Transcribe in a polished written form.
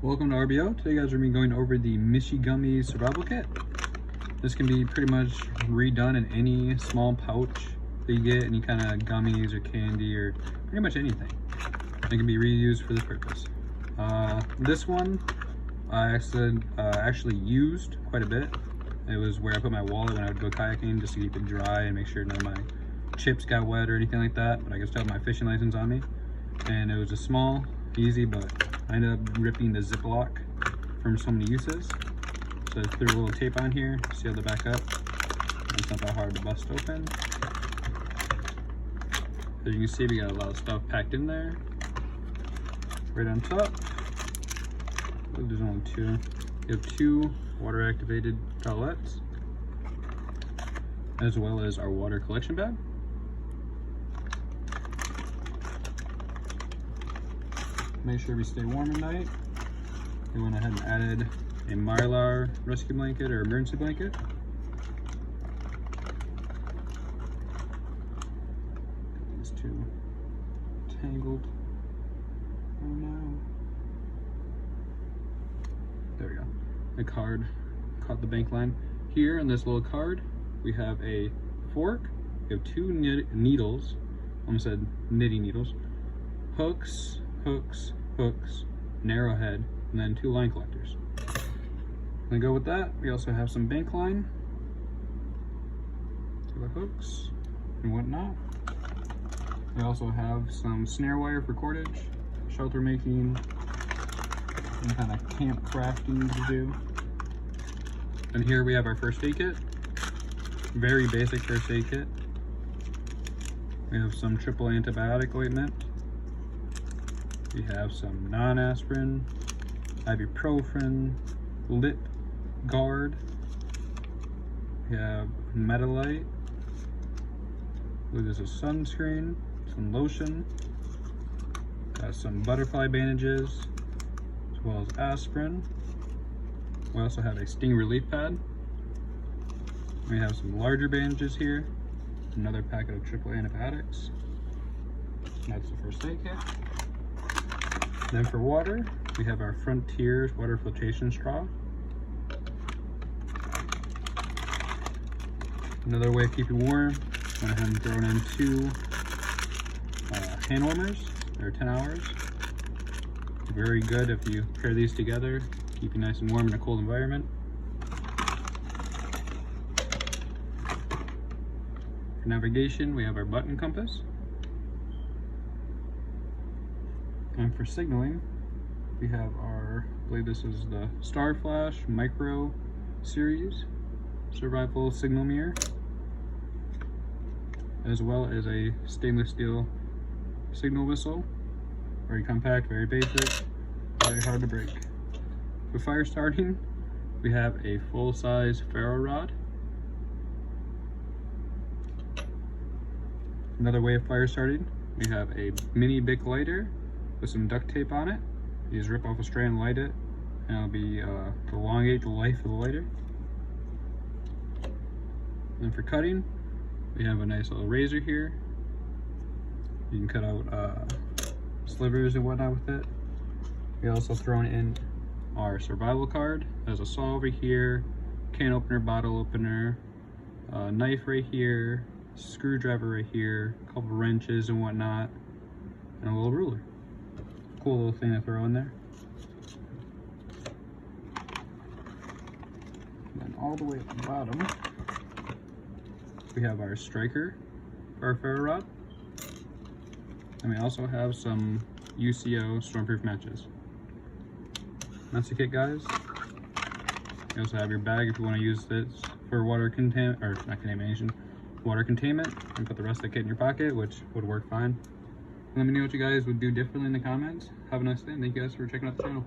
Welcome to RBO. Today guys, we're going to be going over the MICHI-GUMMIES Survival Kit. This can be pretty much redone in any small pouch that you get, any kind of gummies or candy or pretty much anything. It can be reused for this purpose. This one I actually used quite a bit. It was where I put my wallet when I would go kayaking, just to keep it dry and make sure none of my chips got wet or anything like that, but I could still have my fishing license on me. And it was a small, easy, but I ended up ripping the Ziploc from so many uses. So I threw a little tape on here, sealed the back up. It's not that hard to bust open. As you can see, we got a lot of stuff packed in there. Right on top, there's only two. You have two water activated towelettes, as well as our water collection bag. Make sure we stay warm at night. We went ahead and added a Mylar rescue blanket or emergency blanket. These two tangled. Oh no. There we go. The card caught the bank line. Here in this little card, we have a fork. We have two needles. Almost said knitting needles. Hooks, an arrowhead, and then two line collectors. To go with that, we also have some bank line for the hooks and whatnot. We also have some snare wire for cordage, shelter making, some kind of camp crafting to do. And here we have our first aid kit. Very basic first aid kit. We have some triple antibiotic ointment. We have some non-aspirin, ibuprofen, lip guard. We have Metalite. This is sunscreen, some lotion. Got some butterfly bandages, as well as aspirin. We also have a sting relief pad. We have some larger bandages here. Another packet of triple antibiotics. That's the first aid kit. Then for water, we have our Frontiers water filtration straw. Another way of keeping warm, went ahead and thrown in two hand warmers. They're 10 hours. Very good if you pair these together, keep you nice and warm in a cold environment. For navigation, we have our button compass. And for signaling, we have our, I believe this is the Star Flash Micro Series Survival Signal Mirror, as well as a stainless steel signal whistle. Very compact, very basic, very hard to break. For fire starting, we have a full-size ferro rod. Another way of fire starting, we have a mini Bic lighter with some duct tape on it. You just rip off a strand, light it, and it'll be prolongate the life of the lighter. And for cutting, we have a nice little razor here. You can cut out slivers and whatnot with it. We also thrown in our survival card. There's a saw over here, can opener, bottle opener, knife right here, screwdriver right here, a couple wrenches and whatnot, and a little ruler. Cool little thing to throw in there. And then all the way at the bottom, we have our striker for our ferro rod. And we also have some UCO stormproof matches. That's the kit, guys. You also have your bag if you want to use this for water water containment, and put the rest of the kit in your pocket, which would work fine. Let me know what you guys would do differently in the comments. Have a nice day, and thank you guys for checking out the channel.